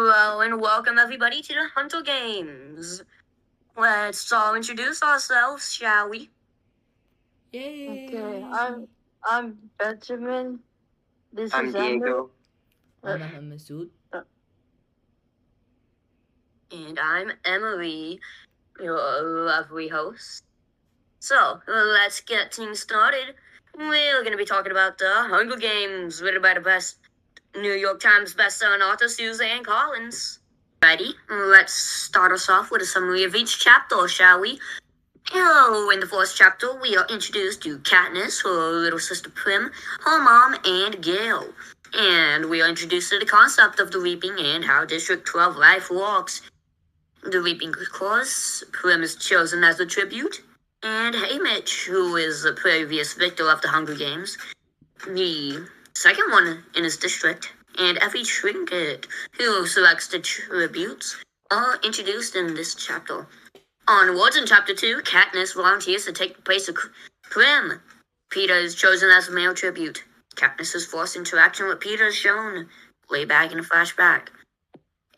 Hello and welcome everybody to the Hunter Games. Let's all introduce ourselves, shall we? Yay! Okay, I'm Benjamin. This I'm is Emily. Diego. I'm Ahmed Masood. And I'm Emily, your lovely host. So, let's get things started. We're going to be talking about the Hunger Games, written by the best New York Times bestselling author Suzanne Collins. Ready? Let's start us off with a summary of each chapter, shall we? Hello, in the first chapter, we are introduced to Katniss, her little sister Prim, her mom, and Gale. And we are introduced to the concept of the Reaping and how District 12 life works. The Reaping Clause, Prim is chosen as the tribute, and Haymitch, who is a previous victor of the Hunger Games, the second one in his district, and Effie Trinket, who selects the tributes, are introduced in this chapter. Onwards, in Chapter 2, Katniss volunteers to take the place of Prim. Peeta is chosen as the male tribute. Katniss's first interaction with Peeta is shown way back in a flashback.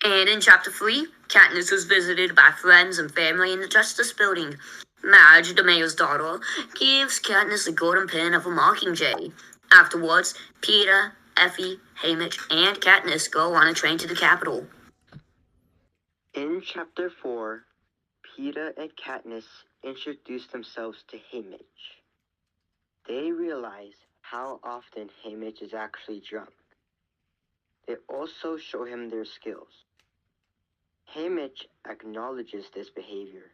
And in Chapter 3, Katniss is visited by friends and family in the Justice Building. Madge, the mayor's daughter, gives Katniss a golden pin of a mockingjay. Afterwards, Peeta, Effie, Haymitch, and Katniss go on a train to the capital. In Chapter 4, Peeta and Katniss introduce themselves to Haymitch. They realize how often Haymitch is actually drunk. They also show him their skills. Haymitch acknowledges this behavior.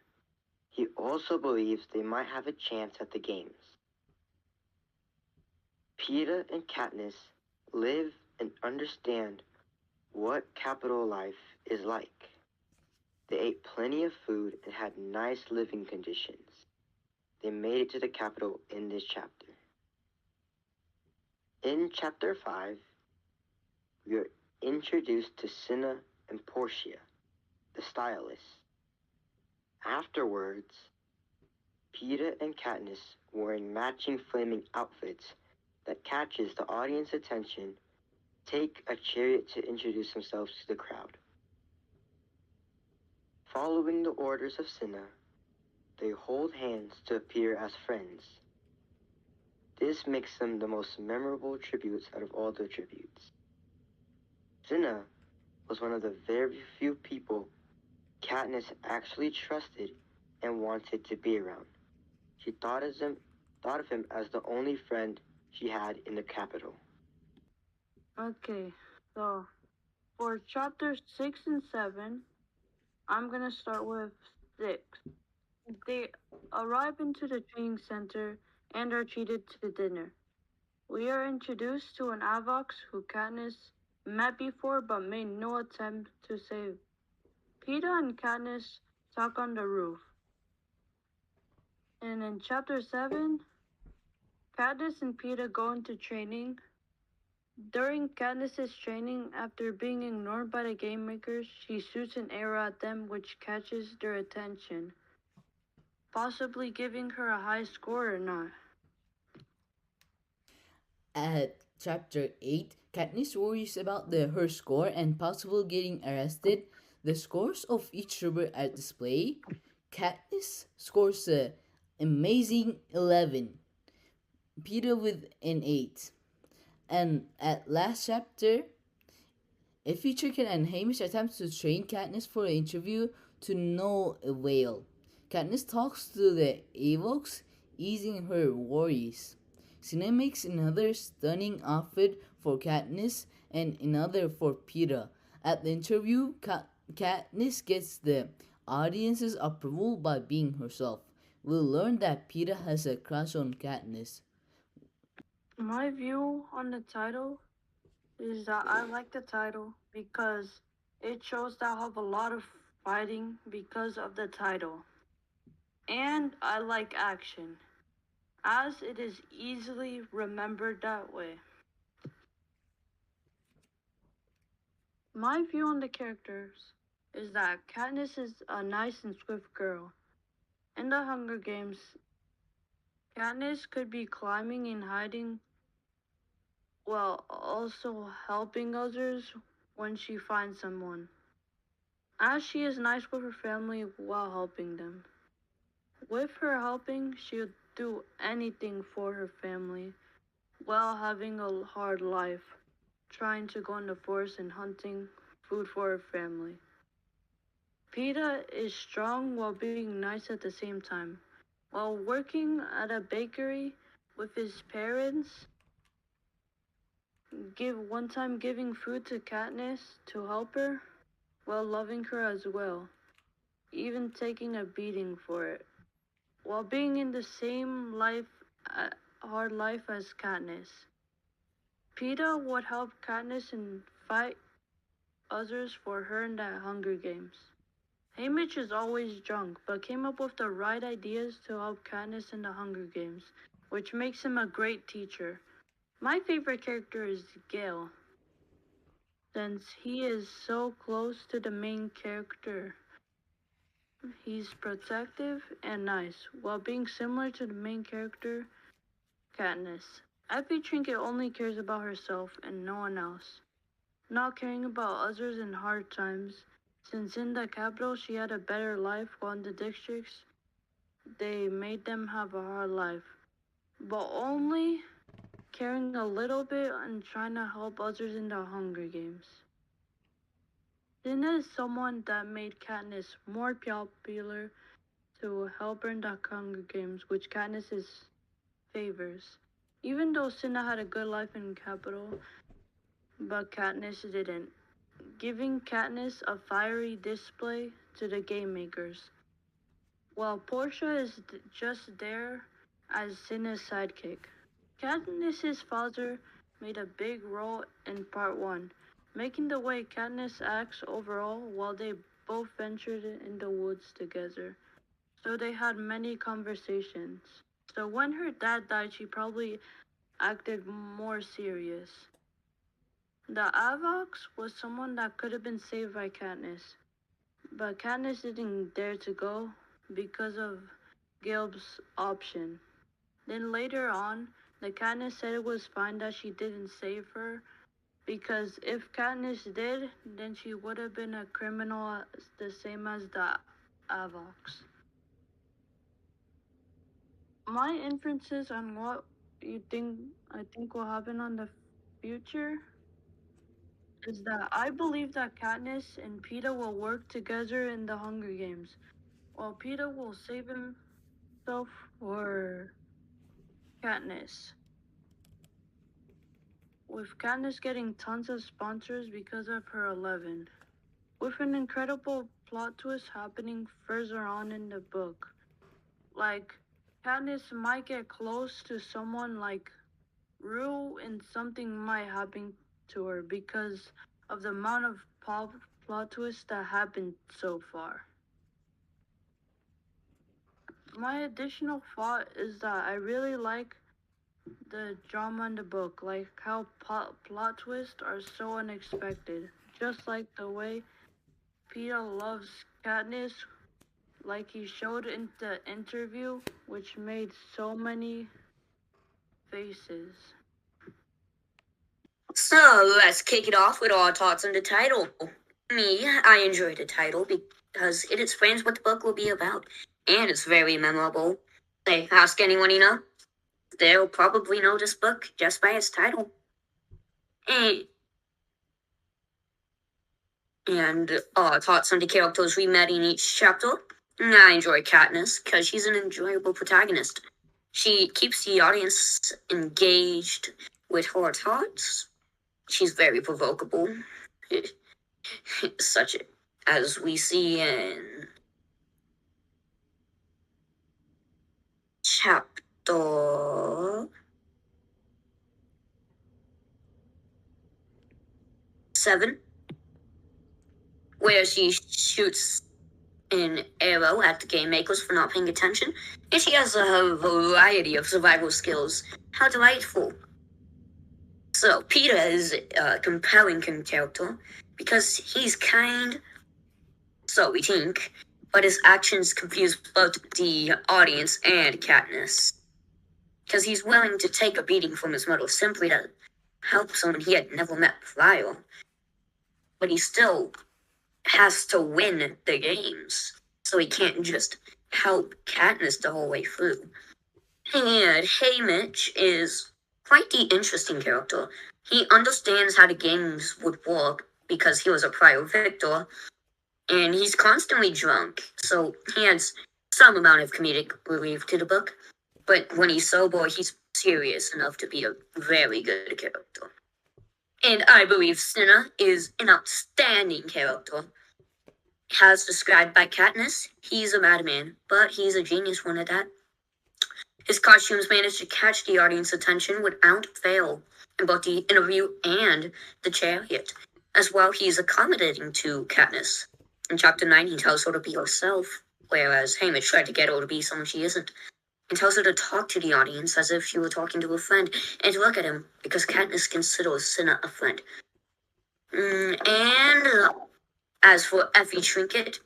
He also believes they might have a chance at the games. Peeta and Katniss live and understand what capital life is like. They ate plenty of food and had nice living conditions. They made it to the capital in this chapter. In Chapter 5, we are introduced to Cinna and Portia, the stylists. Afterwards, Peeta and Katniss, wearing matching flaming outfits that catches the audience attention, take a chariot to introduce themselves to the crowd. Following the orders of Cinna, they hold hands to appear as friends. This makes them the most memorable tributes out of all the tributes. Cinna was one of the very few people Katniss actually trusted and wanted to be around. She thought of him as the only friend she had in the capital. Okay, so for chapters 6 and 7, I'm gonna start with 6. They arrive into the training center and are treated to dinner. We are introduced to an Avox who Katniss met before but made no attempt to save. Peeta and Katniss talk on the roof. And in chapter 7, Katniss and Peeta go into training. During Katniss's training, after being ignored by the game makers, she shoots an arrow at them which catches their attention, possibly giving her a high score or not. At Chapter 8, Katniss worries about her score and possible getting arrested. The scores of each trooper at display. Katniss scores a amazing 11. Peeta with an 8. And at last chapter, Effie Chicken and Hamish attempt to train Katniss for an interview to no avail. Katniss talks to the Avox, easing her worries. Cinna makes another stunning outfit for Katniss and another for Peeta. At the interview, Katniss gets the audience's approval by being herself. We'll learn that Peeta has a crush on Katniss. My view on the title is that I like the title because it shows that I have a lot of fighting because of the title. And I like action, as it is easily remembered that way. My view on the characters is that Katniss is a nice and swift girl. In the Hunger Games, Katniss could be climbing and hiding while also helping others when she finds someone, as she is nice with her family while helping them. With her helping, she would do anything for her family while having a hard life, trying to go in the forest and hunting food for her family. Peeta is strong while being nice at the same time. While working at a bakery with his parents, one time giving food to Katniss to help her, while loving her as well, even taking a beating for it. While being in the same hard life as Katniss. Peeta would help Katniss and fight others for her in the Hunger Games. Haymitch is always drunk, but came up with the right ideas to help Katniss in the Hunger Games, which makes him a great teacher. My favorite character is Gale, since he is so close to the main character. He's protective and nice, while being similar to the main character, Katniss. Effie Trinket only cares about herself and no one else, not caring about others in hard times, since in the capital she had a better life while in the districts they made them have a hard life, but only caring a little bit and trying to help others in the Hunger Games. Cinna is someone that made Katniss more popular to help her in the Hunger Games, which Katniss favors. Even though Cinna had a good life in capital, but Katniss didn't, giving Katniss a fiery display to the game makers, while Portia is just there as Cinna's sidekick. Katniss's father made a big role in part 1, making the way Katniss acts overall while they both ventured in the woods together. So they had many conversations. So when her dad died, she probably acted more serious. The Avox was someone that could have been saved by Katniss, but Katniss didn't dare to go because of Gilb's option. Then later on, the Katniss said it was fine that she didn't save her, because if Katniss did, then she would have been a criminal the same as the Avox. My inferences on what I think will happen on the future is that I believe that Katniss and Peeta will work together in the Hunger Games, while Peeta will save himself for Katniss. With Katniss getting tons of sponsors because of her 11, with an incredible plot twist happening further on in the book. Like, Katniss might get close to someone like Rue and something might happen to her because of the amount of plot twists that happened so far. My additional thought is that I really like the drama in the book, like how plot twists are so unexpected, just like the way Peeta loves Katniss, like he showed in the interview, which made so many faces. So let's kick it off with our thoughts on the title. Me, I enjoyed the title because it explains what the book will be about, and it's very memorable. Hey, ask anyone you know, they'll probably know this book just by its title. And thoughts on the characters we met in each chapter. I enjoy Katniss because she's an enjoyable protagonist. She keeps the audience engaged with her thoughts. She's very provocable, such as we see in chapter 7, where she shoots an arrow at the game makers for not paying attention, and she has a variety of survival skills. How delightful. So, Peeta is a compelling character because he's kind, so we think, but his actions confuse both the audience and Katniss. Because he's willing to take a beating from his mother simply to help someone he had never met prior. but he still has to win the games. So he can't just help Katniss the whole way through. And Haymitch is quite the interesting character. He understands how the games would work because he was a prior victor, and he's constantly drunk, so he adds some amount of comedic relief to the book. But when he's sober, he's serious enough to be a very good character. And I believe Cinna is an outstanding character. As described by Katniss, he's a madman, but he's a genius one at that. His costumes manage to catch the audience attention without fail in both the interview and the chariot. As well, he's accommodating to Katniss. In chapter 9, he tells her to be herself, whereas Haymitch tried to get her to be someone she isn't. He tells her to talk to the audience as if she were talking to a friend, and to look at him because Katniss considers Cinna a friend. And as for Effie Trinket,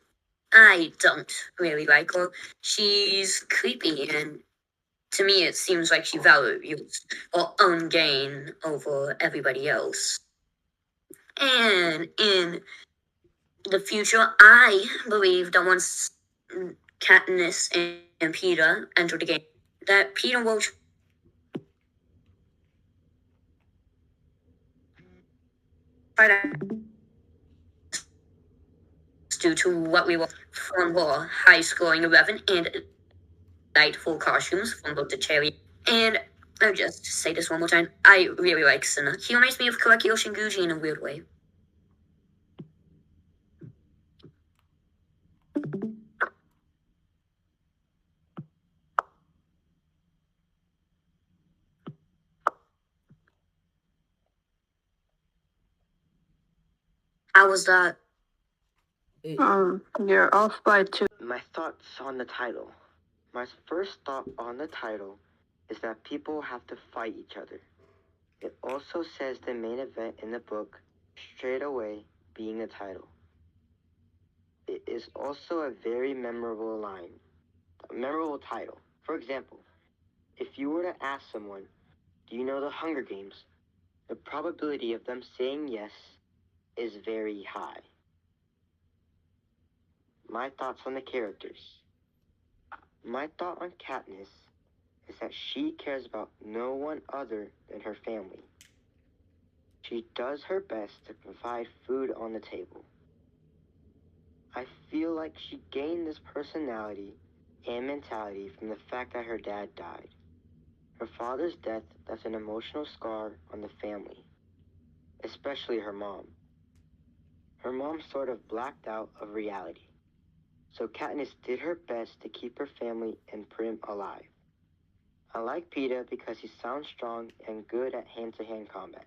I don't really like her. She's creepy, and to me it seems like she values her own gain over everybody else. And in the future, I believe that once Katniss and Peeta enter the game, that Peeta will try to due to what we were from her high-scoring 11 and delightful costumes from both the cherry. And I'll just say this one more time. I really like Cinna. He reminds me of Korekio Shinguji in a weird way. How was that? You're off by 2. My thoughts on the title. My first thought on the title is that people have to fight each other. It also says the main event in the book straight away being the title. It is also a very memorable line, a memorable title. For example, if you were to ask someone, do you know the Hunger Games? The probability of them saying yes is very high. My thoughts on the characters. My thought on Katniss is that she cares about no one other than her family. She does her best to provide food on the table. I feel like she gained this personality and mentality from the fact that her dad died. Her father's death left an emotional scar on the family, especially her mom. Her mom sort of blacked out of reality, so Katniss did her best to keep her family and Prim alive. I like Peeta because he sounds strong and good at hand-to-hand combat.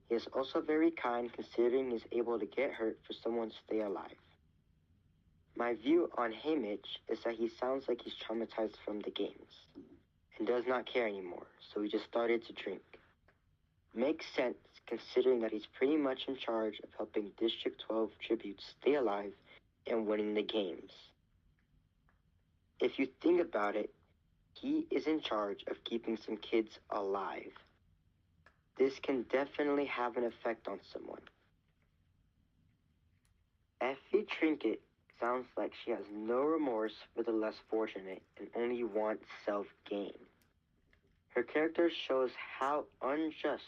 He is also very kind considering he's able to get hurt for someone to stay alive. My view on Haymitch is that he sounds like he's traumatized from the games and does not care anymore, so he just started to drink. Makes sense considering that he's pretty much in charge of helping District 12 tributes stay alive and winning the games. If you think about it, he is in charge of keeping some kids alive. This can definitely have an effect on someone. Effie Trinket sounds like she has no remorse for the less fortunate and only wants self-gain. Her character shows how unjust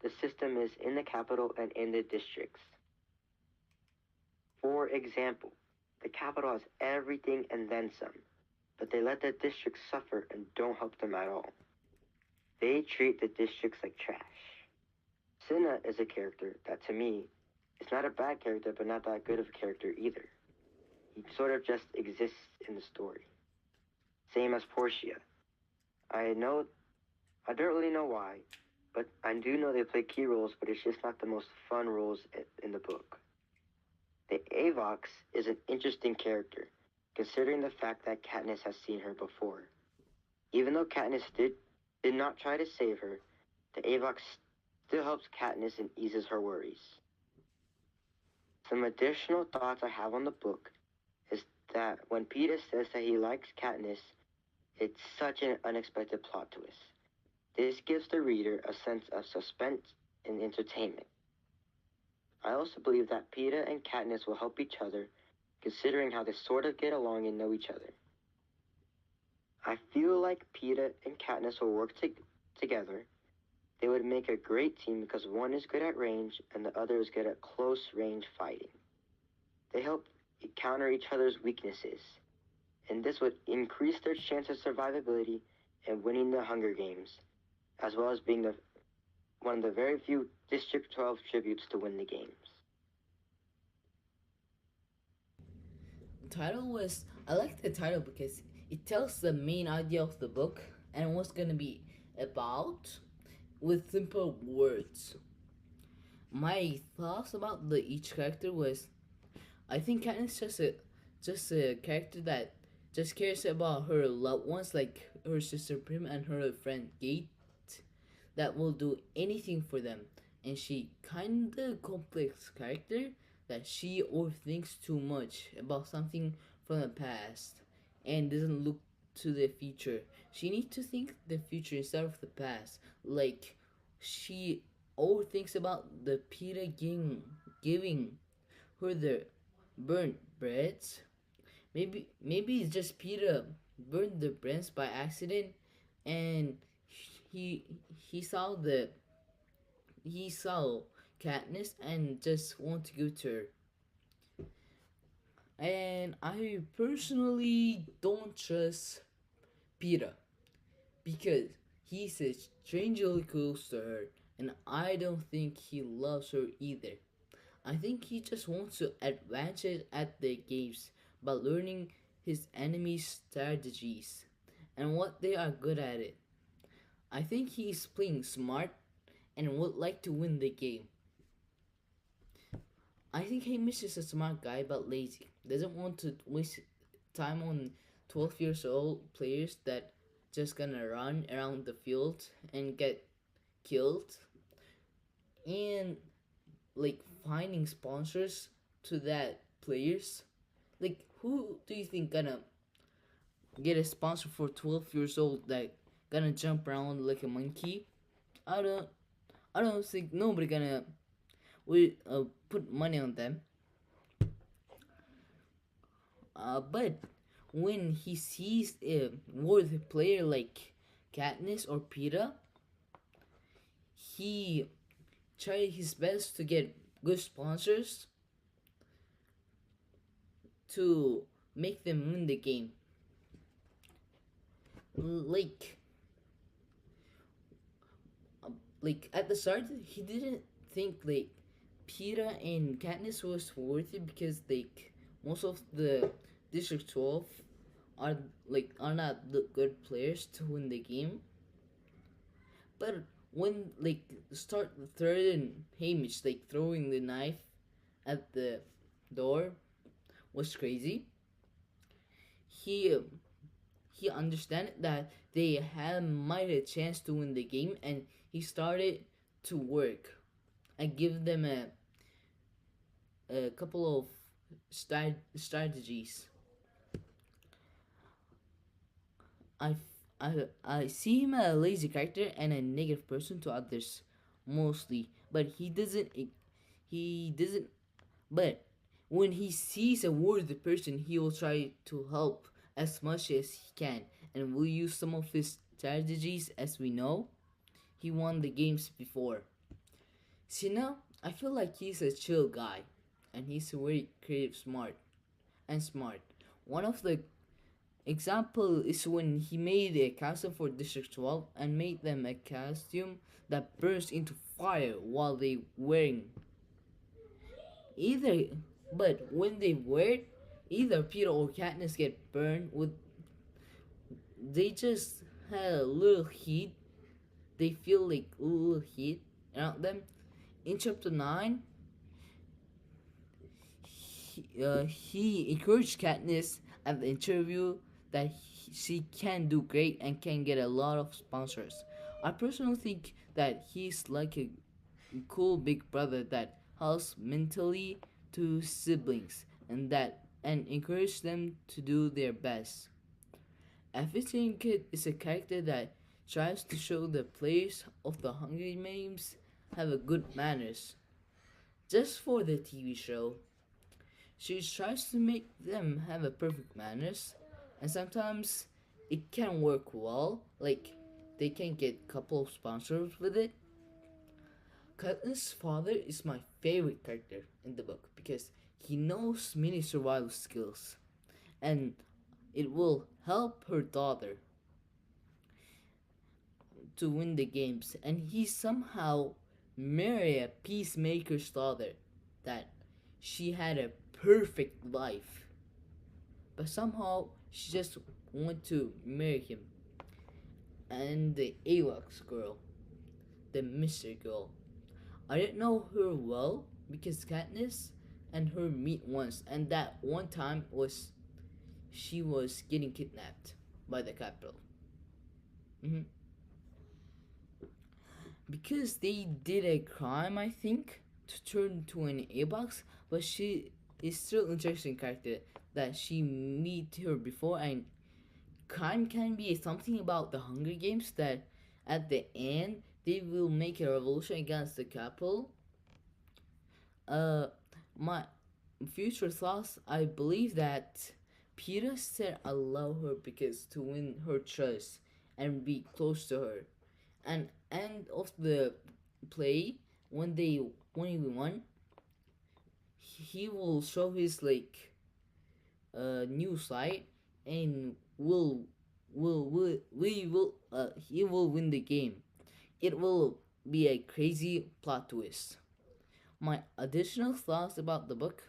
the system is in the capital and in the districts. For example, the capital has everything and then some, but they let the districts suffer and don't help them at all. They treat the districts like trash. Cinna is a character that, to me, is not a bad character, but not that good of a character either. He sort of just exists in the story. Same as Portia. I don't really know why, but I do know they play key roles, but it's just not the most fun roles in the book. The Avox is an interesting character, considering the fact that Katniss has seen her before. Even though Katniss did not try to save her, the Avox still helps Katniss and eases her worries. Some additional thoughts I have on the book is that when Peeta says that he likes Katniss, it's such an unexpected plot twist. This gives the reader a sense of suspense and entertainment. I also believe that Peeta and Katniss will help each other, considering how they sort of get along and know each other. I feel like Peeta and Katniss will work together. They would make a great team because one is good at range and the other is good at close range fighting. They help counter each other's weaknesses, and this would increase their chance of survivability and winning the Hunger Games, as well as being one of the very few District 12 tributes to win the games. The title was, I like the title because it tells the main idea of the book and what's gonna be about with simple words. My thoughts about each character was, I think Katniss just a character that just cares about her loved ones, like her sister Prim and her friend Kate, that will do anything for them. And she kinda complex character that she overthinks too much about something from the past and doesn't look to the future. She needs to think the future instead of the past. Like she overthinks about the Peeta giving her the burnt breads. Maybe it's just Peeta burned the breads by accident, and he he saw the he saw Katniss and just want to go to her. And I personally don't trust Peeta because he's strangely close to her, and I don't think he loves her either. I think he just wants to advance at the games by learning his enemies' strategies and what they are good at it. I think he's playing smart and would like to win the game. I think Hamish is a smart guy but lazy. Doesn't want to waste time on 12 years old players that just gonna run around the field and get killed. And like finding sponsors to that players. Like who do you think gonna get a sponsor for 12 years old that gonna jump around like a monkey? I don't I don't think nobody gonna put money on them. But when he sees a worthy player like Katniss or Peeta, he try his best to get good sponsors to make them win the game. Like, like at the start, he didn't think like Peeta and Katniss was worthy because like most of the District 12 are not the good players to win the game. But when like start the third and Hamish like throwing the knife at the door was crazy. He he understand that they had might a chance to win the game, and he started to work and give them a couple of strategies. I, I see him a lazy character and a negative person to others, mostly. But he doesn't. But when he sees a worthy person, he will try to help as much as he can, and will use some of his strategies. As we know, he won the games before. Sina, I feel like he's a chill guy, and he's very creative, smart. One of the example is when he made a costume for District 12 and made them a costume that bursts into fire while they wearing either. But when they wear it, either Peeta or Katniss get burned with. They just had a little heat. They feel like a little heat around them. In chapter 9, he encouraged Katniss at the interview that she can do great and can get a lot of sponsors. I personally think that he's like a cool big brother that helps mentally to siblings and encourage them to do their best. Everything Kid is a character that tries to show the players of the Hunger Games have a good manners. just for the TV show. She tries to make them have a perfect manners, and sometimes it can work well, like they can get couple of sponsors with it. Katniss' father is my favorite character in the book because he knows many survival skills, and it will help her daughter to win the games, and he somehow marry a peacemaker's daughter that she had a perfect life, but somehow she just want to marry him. And the Awax girl, the Mister girl, I didn't know her well because Katniss and her meet once, and that one time was she was getting kidnapped by the capital. Mhm. Because they did a crime, I think, to turn to an A-box, but she is still an interesting character that she meet her before, and crime can be something about the Hunger Games that at the end they will make a revolution against the capital. My future thoughts, I believe that Peter said allow her because to win her trust and be close to her. And end of the play, when he won, he will show his like new site, and will we will he will win the game. It will be a crazy plot twist. My additional thoughts about the book,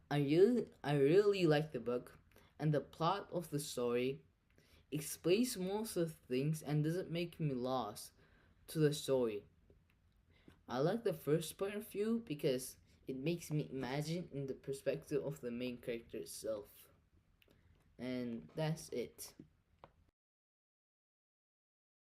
I really like the book, and the plot of the story explains most of things and doesn't make me lost to the story. I like the first point of view because it makes me imagine in the perspective of the main character itself. And that's it.